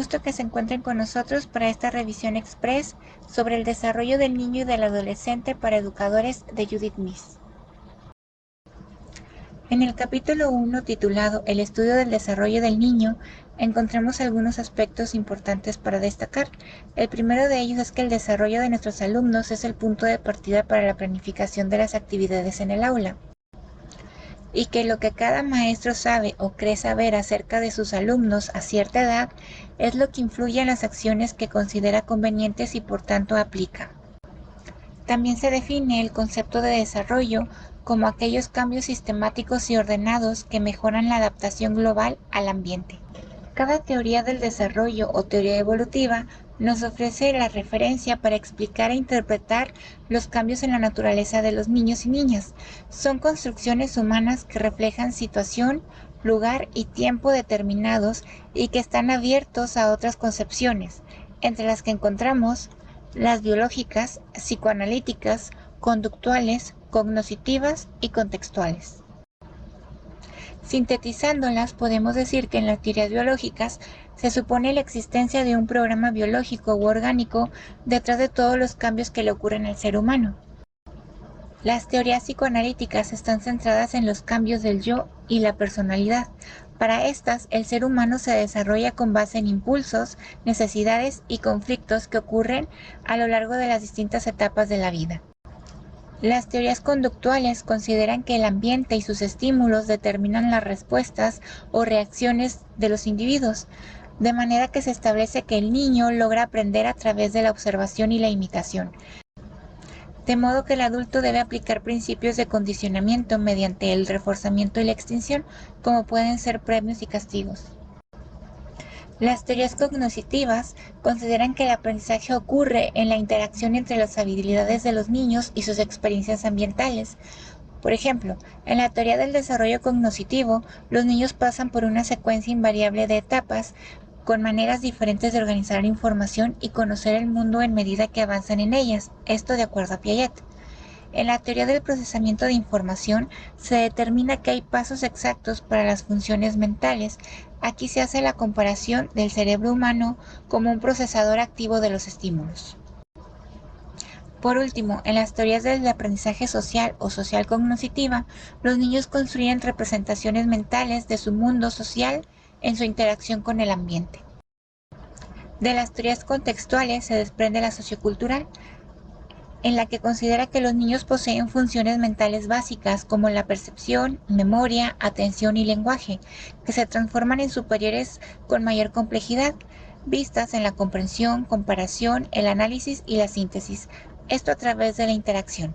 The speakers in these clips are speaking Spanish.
gusto que se encuentren con nosotros para esta revisión express sobre el desarrollo del niño y del adolescente para educadores de Judith Meese. En el capítulo 1, titulado El estudio del desarrollo del niño, encontramos algunos aspectos importantes para destacar. El primero de ellos es que el desarrollo de nuestros alumnos es el punto de partida para la planificación de las actividades en el aula, y que lo que cada maestro sabe o cree saber acerca de sus alumnos a cierta edad es lo que influye en las acciones que considera convenientes y por tanto aplica. También se define el concepto de desarrollo como aquellos cambios sistemáticos y ordenados que mejoran la adaptación global al ambiente. Cada teoría del desarrollo o teoría evolutiva nos ofrece la referencia para explicar e interpretar los cambios en la naturaleza de los niños y niñas. Son construcciones humanas que reflejan situación, lugar y tiempo determinados y que están abiertos a otras concepciones, entre las que encontramos las biológicas, psicoanalíticas, conductuales, cognitivas y contextuales. Sintetizándolas, podemos decir que en las teorías biológicas se supone la existencia de un programa biológico u orgánico detrás de todos los cambios que le ocurren al ser humano. Las teorías psicoanalíticas están centradas en los cambios del yo y la personalidad. Para estas, el ser humano se desarrolla con base en impulsos, necesidades y conflictos que ocurren a lo largo de las distintas etapas de la vida. Las teorías conductuales consideran que el ambiente y sus estímulos determinan las respuestas o reacciones de los individuos, de manera que se establece que el niño logra aprender a través de la observación y la imitación, de modo que el adulto debe aplicar principios de condicionamiento mediante el reforzamiento y la extinción, como pueden ser premios y castigos. Las teorías cognitivas consideran que el aprendizaje ocurre en la interacción entre las habilidades de los niños y sus experiencias ambientales. Por ejemplo, en la teoría del desarrollo cognitivo, los niños pasan por una secuencia invariable de etapas con maneras diferentes de organizar la información y conocer el mundo en medida que avanzan en ellas, esto de acuerdo a Piaget. En la teoría del procesamiento de información se determina que hay pasos exactos para las funciones mentales. Aquí se hace la comparación del cerebro humano como un procesador activo de los estímulos. Por último, en las teorías del aprendizaje social o social cognitiva, los niños construyen representaciones mentales de su mundo social en su interacción con el ambiente. De las teorías contextuales se desprende la sociocultural, en la que considera que los niños poseen funciones mentales básicas como la percepción, memoria, atención y lenguaje, que se transforman en superiores con mayor complejidad, vistas en la comprensión, comparación, el análisis y la síntesis, esto a través de la interacción.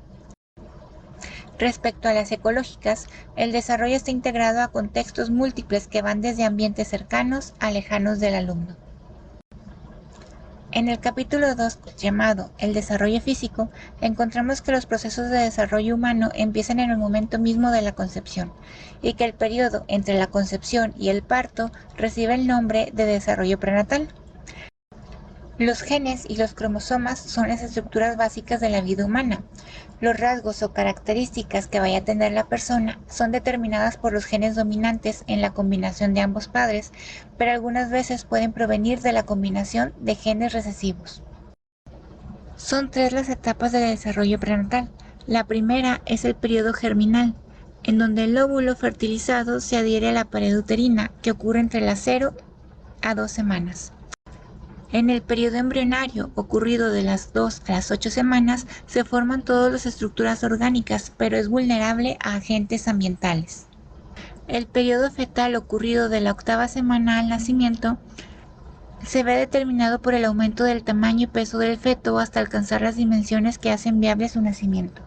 Respecto a las ecológicas, el desarrollo está integrado a contextos múltiples que van desde ambientes cercanos a lejanos del alumno. En el capítulo 2, llamado El desarrollo físico, encontramos que los procesos de desarrollo humano empiezan en el momento mismo de la concepción, y que el periodo entre la concepción y el parto recibe el nombre de desarrollo prenatal. Los genes y los cromosomas son las estructuras básicas de la vida humana. Los rasgos o características que vaya a tener la persona son determinadas por los genes dominantes en la combinación de ambos padres, pero algunas veces pueden provenir de la combinación de genes recesivos. Son 3 las etapas del desarrollo prenatal. La primera es el periodo germinal, en donde el óvulo fertilizado se adhiere a la pared uterina, que ocurre entre las 0 a 2 semanas. En el periodo embrionario, ocurrido de las 2 a las 8 semanas, se forman todas las estructuras orgánicas, pero es vulnerable a agentes ambientales. El periodo fetal, ocurrido de la 8ª semana al nacimiento, se ve determinado por el aumento del tamaño y peso del feto hasta alcanzar las dimensiones que hacen viable su nacimiento.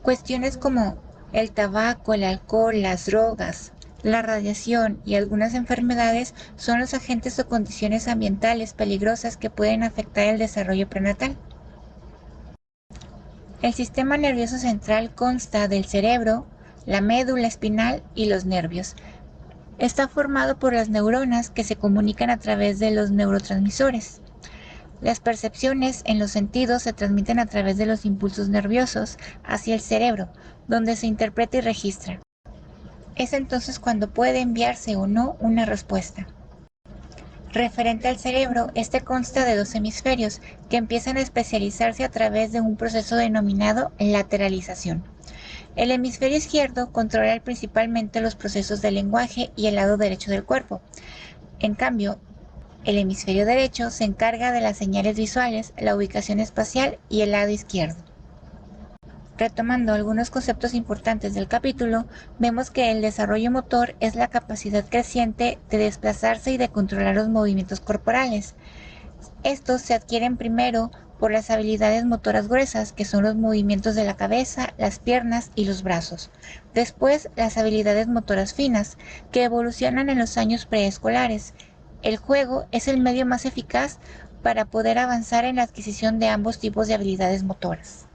Cuestiones como el tabaco, el alcohol, las drogas, la radiación y algunas enfermedades son los agentes o condiciones ambientales peligrosas que pueden afectar el desarrollo prenatal. El sistema nervioso central consta del cerebro, la médula espinal y los nervios. Está formado por las neuronas que se comunican a través de los neurotransmisores. Las percepciones en los sentidos se transmiten a través de los impulsos nerviosos hacia el cerebro, donde se interpreta y registra. Es entonces cuando puede enviarse o no una respuesta. Referente al cerebro, este consta de dos hemisferios que empiezan a especializarse a través de un proceso denominado lateralización. El hemisferio izquierdo controla principalmente los procesos del lenguaje y el lado derecho del cuerpo. En cambio, el hemisferio derecho se encarga de las señales visuales, la ubicación espacial y el lado izquierdo. Retomando algunos conceptos importantes del capítulo, vemos que el desarrollo motor es la capacidad creciente de desplazarse y de controlar los movimientos corporales. Estos se adquieren primero por las habilidades motoras gruesas, que son los movimientos de la cabeza, las piernas y los brazos. Después, las habilidades motoras finas, que evolucionan en los años preescolares. El juego es el medio más eficaz para poder avanzar en la adquisición de ambos tipos de habilidades motoras.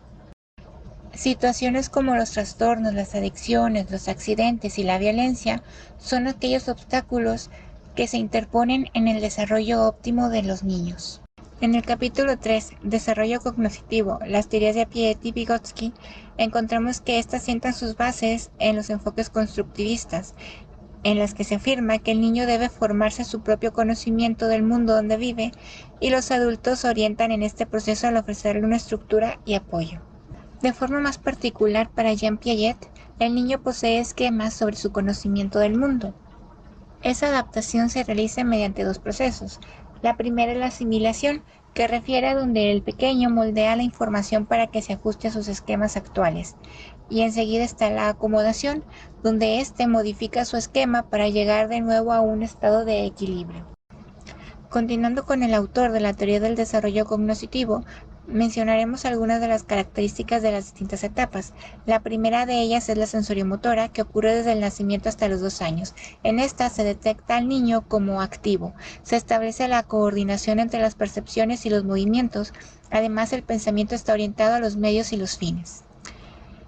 Situaciones como los trastornos, las adicciones, los accidentes y la violencia son aquellos obstáculos que se interponen en el desarrollo óptimo de los niños. En el capítulo 3, Desarrollo cognitivo, las teorías de Piaget y Vygotsky, encontramos que éstas sientan sus bases en los enfoques constructivistas, en las que se afirma que el niño debe formarse su propio conocimiento del mundo donde vive y los adultos orientan en este proceso al ofrecerle una estructura y apoyo. De forma más particular para Jean Piaget, el niño posee esquemas sobre su conocimiento del mundo. Esa adaptación se realiza mediante dos procesos. La primera es la asimilación, que refiere a donde el pequeño moldea la información para que se ajuste a sus esquemas actuales. Y enseguida está la acomodación, donde éste modifica su esquema para llegar de nuevo a un estado de equilibrio. Continuando con el autor de la teoría del desarrollo cognitivo, mencionaremos algunas de las características de las distintas etapas. La primera de ellas es la sensoriomotora, que ocurre desde el nacimiento hasta los 2 años. En esta se detecta al niño como activo. Se establece la coordinación entre las percepciones y los movimientos. Además, el pensamiento está orientado a los medios y los fines.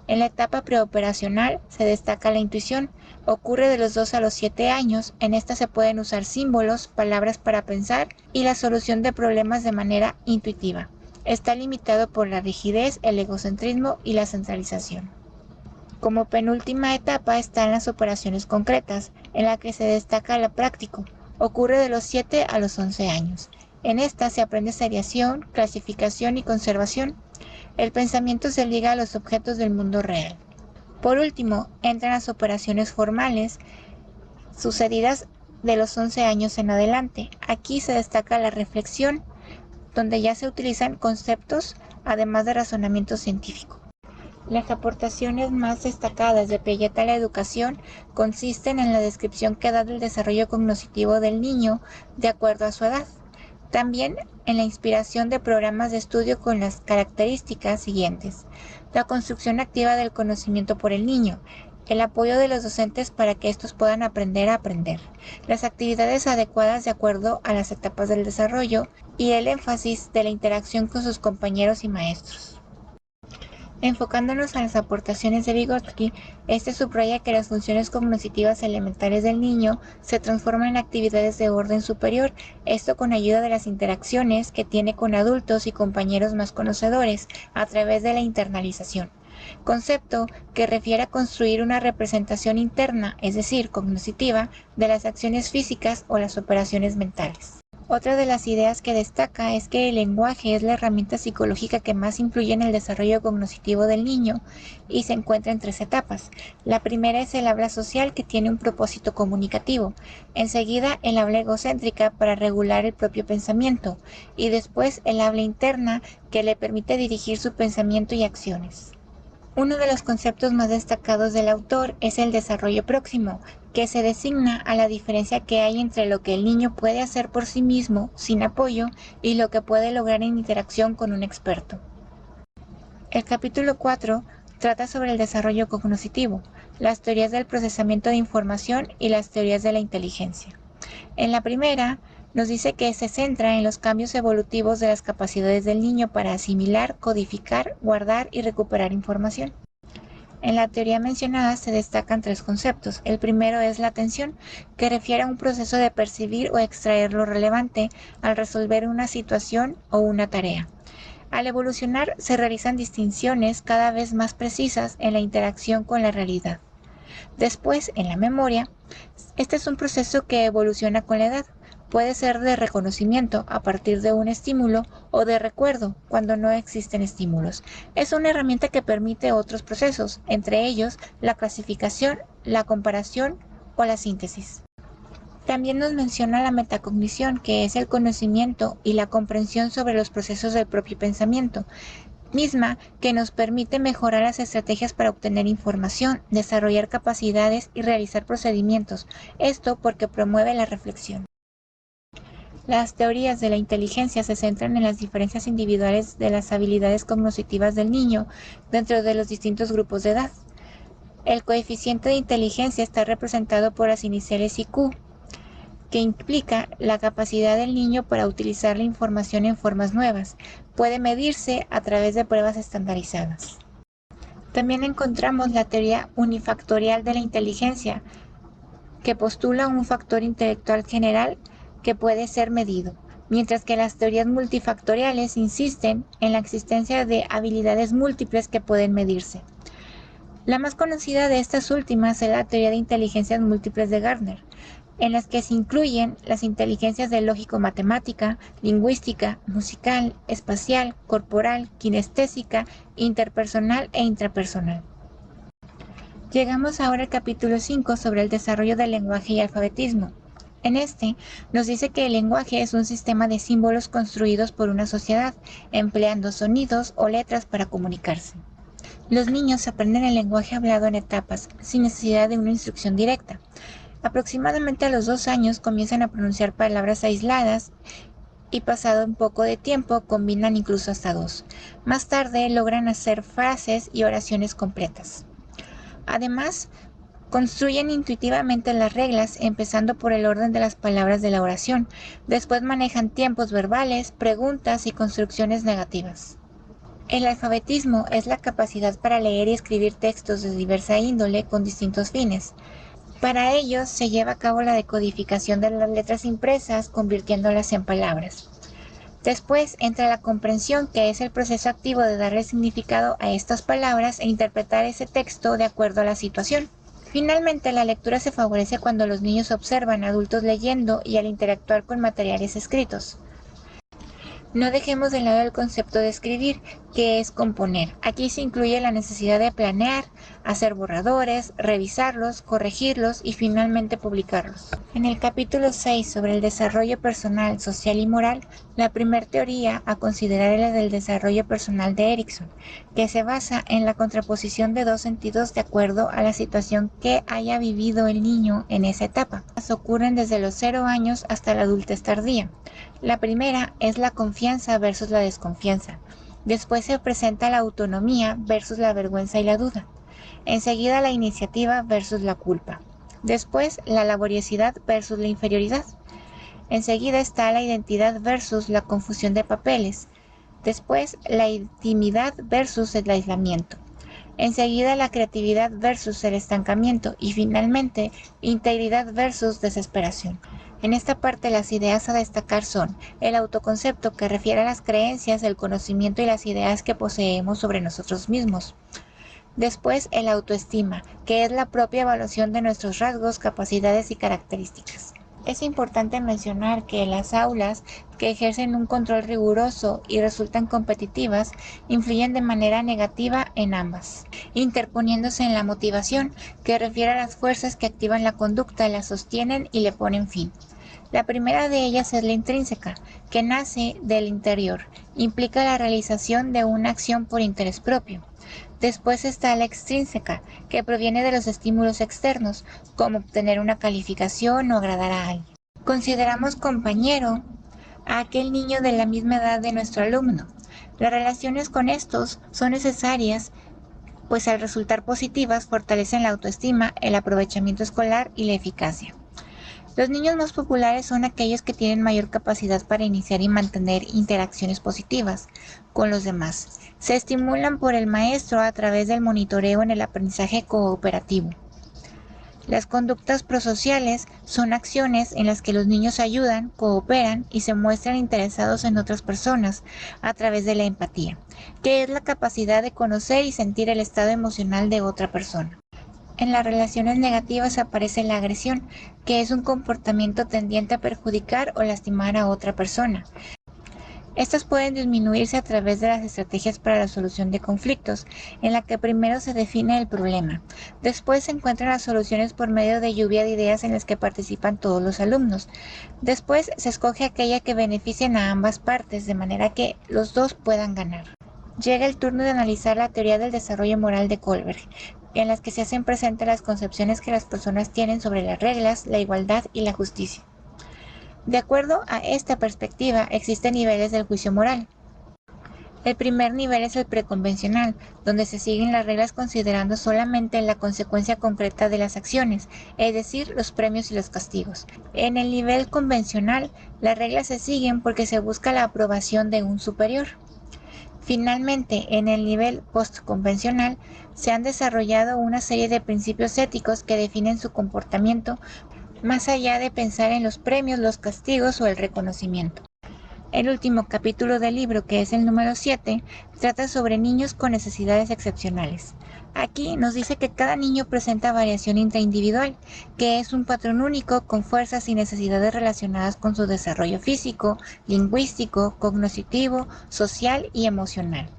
En la etapa preoperacional se destaca la intuición. Ocurre de los 2 a los 7 años. En esta se pueden usar símbolos, palabras para pensar y la solución de problemas de manera intuitiva. Está limitado por la rigidez, el egocentrismo y la centralización. Como penúltima etapa están las operaciones concretas, en la que se destaca lo práctico. Ocurre de los 7 a los 11 años. En esta se aprende seriación, clasificación y conservación. El pensamiento se liga a los objetos del mundo real. Por último, entran las operaciones formales, sucedidas de los 11 años en adelante. Aquí se destaca la reflexión, donde ya se utilizan conceptos, además de razonamiento científico. Las aportaciones más destacadas de Piaget a la educación consisten en la descripción que da del desarrollo cognitivo del niño de acuerdo a su edad. También en la inspiración de programas de estudio con las características siguientes: la construcción activa del conocimiento por el niño, el apoyo de los docentes para que estos puedan aprender a aprender, las actividades adecuadas de acuerdo a las etapas del desarrollo y el énfasis de la interacción con sus compañeros y maestros. Enfocándonos a las aportaciones de Vygotsky, este subraya que las funciones cognitivas elementales del niño se transforman en actividades de orden superior, esto con ayuda de las interacciones que tiene con adultos y compañeros más conocedores a través de la internalización, concepto que refiere a construir una representación interna, es decir, cognitiva, de las acciones físicas o las operaciones mentales. Otra de las ideas que destaca es que el lenguaje es la herramienta psicológica que más influye en el desarrollo cognitivo del niño y se encuentra en 3 etapas. La primera es el habla social, que tiene un propósito comunicativo. Enseguida, el habla egocéntrica, para regular el propio pensamiento. Y después, el habla interna, que le permite dirigir su pensamiento y acciones. Uno de los conceptos más destacados del autor es el desarrollo próximo, que se designa a la diferencia que hay entre lo que el niño puede hacer por sí mismo, sin apoyo, y lo que puede lograr en interacción con un experto. El capítulo 4 trata sobre el desarrollo cognitivo, las teorías del procesamiento de información y las teorías de la inteligencia. En la primera, nos dice que se centra en los cambios evolutivos de las capacidades del niño para asimilar, codificar, guardar y recuperar información. En la teoría mencionada se destacan 3 conceptos. El primero es la atención, que refiere a un proceso de percibir o extraer lo relevante al resolver una situación o una tarea. Al evolucionar se realizan distinciones cada vez más precisas en la interacción con la realidad. Después, en la memoria, este es un proceso que evoluciona con la edad. Puede ser de reconocimiento a partir de un estímulo o de recuerdo cuando no existen estímulos. Es una herramienta que permite otros procesos, entre ellos la clasificación, la comparación o la síntesis. También nos menciona la metacognición, que es el conocimiento y la comprensión sobre los procesos del propio pensamiento, misma que nos permite mejorar las estrategias para obtener información, desarrollar capacidades y realizar procedimientos. Esto porque promueve la reflexión. Las teorías de la inteligencia se centran en las diferencias individuales de las habilidades cognitivas del niño dentro de los distintos grupos de edad. El coeficiente de inteligencia está representado por las iniciales IQ, que implica la capacidad del niño para utilizar la información en formas nuevas. Puede medirse a través de pruebas estandarizadas. También encontramos la teoría unifactorial de la inteligencia, que postula un factor intelectual general que puede ser medido, mientras que las teorías multifactoriales insisten en la existencia de habilidades múltiples que pueden medirse. La más conocida de estas últimas es la teoría de inteligencias múltiples de Gardner, en las que se incluyen las inteligencias de lógico-matemática, lingüística, musical, espacial, corporal, kinestésica, interpersonal e intrapersonal. Llegamos ahora al capítulo 5 sobre el desarrollo del lenguaje y alfabetismo. En este, nos dice que el lenguaje es un sistema de símbolos construidos por una sociedad, empleando sonidos o letras para comunicarse. Los niños aprenden el lenguaje hablado en etapas, sin necesidad de una instrucción directa. Aproximadamente a los 2 años comienzan a pronunciar palabras aisladas y pasado un poco de tiempo combinan incluso hasta 2. Más tarde logran hacer frases y oraciones completas. Además, construyen intuitivamente las reglas, empezando por el orden de las palabras de la oración. Después manejan tiempos verbales, preguntas y construcciones negativas. El alfabetismo es la capacidad para leer y escribir textos de diversa índole con distintos fines. Para ello se lleva a cabo la decodificación de las letras impresas, convirtiéndolas en palabras. Después entra la comprensión, que es el proceso activo de darle significado a estas palabras e interpretar ese texto de acuerdo a la situación. Finalmente, la lectura se favorece cuando los niños observan a adultos leyendo y al interactuar con materiales escritos. No dejemos de lado el concepto de escribir, que es componer. Aquí se incluye la necesidad de planear, hacer borradores, revisarlos, corregirlos y finalmente publicarlos. En el capítulo 6 sobre el desarrollo personal, social y moral, la primera teoría a considerar es la del desarrollo personal de Erikson, que se basa en la contraposición de dos sentidos de acuerdo a la situación que haya vivido el niño en esa etapa. Las ocurren desde los 0 años hasta la adultez tardía. La primera es la confianza versus la desconfianza. Después se presenta la autonomía versus la vergüenza y la duda. Enseguida la iniciativa versus la culpa. Después la laboriosidad versus la inferioridad. Enseguida está la identidad versus la confusión de papeles. Después la intimidad versus el aislamiento. Enseguida la creatividad versus el estancamiento y finalmente integridad versus desesperación. En esta parte las ideas a destacar son el autoconcepto, que refiere a las creencias, el conocimiento y las ideas que poseemos sobre nosotros mismos. Después el autoestima, que es la propia evaluación de nuestros rasgos, capacidades y características. Es importante mencionar que las aulas que ejercen un control riguroso y resultan competitivas influyen de manera negativa en ambas, interponiéndose en la motivación, que refiere a las fuerzas que activan la conducta, la sostienen y le ponen fin. La primera de ellas es la intrínseca, que nace del interior, implica la realización de una acción por interés propio. Después está la extrínseca, que proviene de los estímulos externos, como obtener una calificación o agradar a alguien. Consideramos compañero a aquel niño de la misma edad de nuestro alumno. Las relaciones con estos son necesarias, pues al resultar positivas fortalecen la autoestima, el aprovechamiento escolar y la eficacia. Los niños más populares son aquellos que tienen mayor capacidad para iniciar y mantener interacciones positivas con los demás. Se estimulan por el maestro a través del monitoreo en el aprendizaje cooperativo. Las conductas prosociales son acciones en las que los niños ayudan, cooperan y se muestran interesados en otras personas a través de la empatía, que es la capacidad de conocer y sentir el estado emocional de otra persona. En las relaciones negativas aparece la agresión, que es un comportamiento tendiente a perjudicar o lastimar a otra persona. Estas pueden disminuirse a través de las estrategias para la solución de conflictos, en la que primero se define el problema. Después se encuentran las soluciones por medio de lluvia de ideas en las que participan todos los alumnos. Después se escoge aquella que beneficien a ambas partes, de manera que los dos puedan ganar. Llega el turno de analizar la teoría del desarrollo moral de Kohlberg, en las que se hacen presentes las concepciones que las personas tienen sobre las reglas, la igualdad y la justicia. De acuerdo a esta perspectiva, existen niveles del juicio moral. El primer nivel es el preconvencional, donde se siguen las reglas considerando solamente la consecuencia concreta de las acciones, es decir, los premios y los castigos. En el nivel convencional, las reglas se siguen porque se busca la aprobación de un superior. Finalmente, en el nivel postconvencional, se han desarrollado una serie de principios éticos que definen su comportamiento más allá de pensar en los premios, los castigos o el reconocimiento. El último capítulo del libro, que es el número 7, trata sobre niños con necesidades excepcionales. Aquí nos dice que cada niño presenta variación intraindividual, que es un patrón único con fuerzas y necesidades relacionadas con su desarrollo físico, lingüístico, cognoscitivo, social y emocional.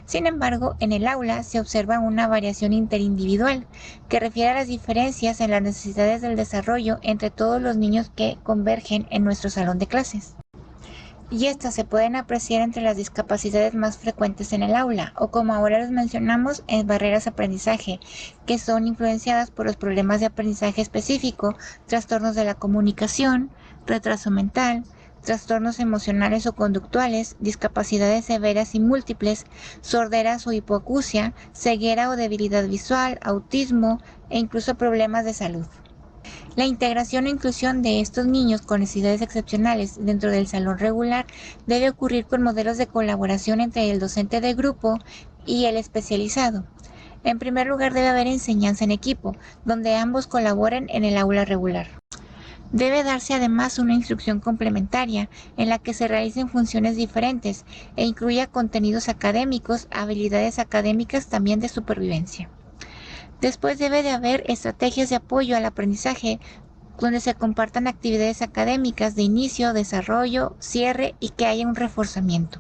Sin embargo, en el aula se observa una variación interindividual, que refiere a las diferencias en las necesidades del desarrollo entre todos los niños que convergen en nuestro salón de clases. Y estas se pueden apreciar entre las discapacidades más frecuentes en el aula, o como ahora les mencionamos, en barreras de aprendizaje, que son influenciadas por los problemas de aprendizaje específico, trastornos de la comunicación, retraso mental, trastornos emocionales o conductuales, discapacidades severas y múltiples, sorderas o hipoacusia, ceguera o debilidad visual, autismo e incluso problemas de salud. La integración e inclusión de estos niños con necesidades excepcionales dentro del salón regular debe ocurrir con modelos de colaboración entre el docente de grupo y el especializado. En primer lugar, debe haber enseñanza en equipo, donde ambos colaboren en el aula regular. Debe darse además una instrucción complementaria en la que se realicen funciones diferentes e incluya contenidos académicos, habilidades académicas también de supervivencia. Después debe de haber estrategias de apoyo al aprendizaje donde se compartan actividades académicas de inicio, desarrollo, cierre y que haya un reforzamiento.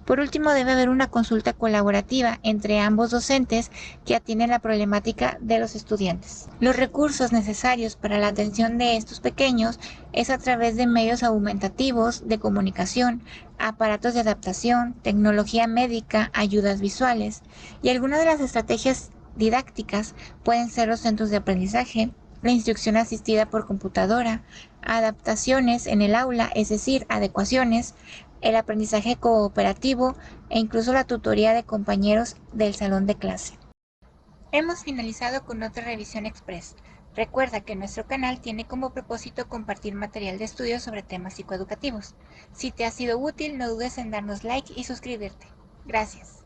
Por último, debe haber una consulta colaborativa entre ambos docentes que atienden la problemática de los estudiantes. Los recursos necesarios para la atención de estos pequeños es a través de medios aumentativos de comunicación, aparatos de adaptación, tecnología médica, ayudas visuales, y algunas de las estrategias didácticas pueden ser los centros de aprendizaje, la instrucción asistida por computadora, adaptaciones en el aula, es decir, adecuaciones, el aprendizaje cooperativo e incluso la tutoría de compañeros del salón de clase. Hemos finalizado con otra revisión express. Recuerda que nuestro canal tiene como propósito compartir material de estudio sobre temas psicoeducativos. Si te ha sido útil, no dudes en darnos like y suscribirte. Gracias.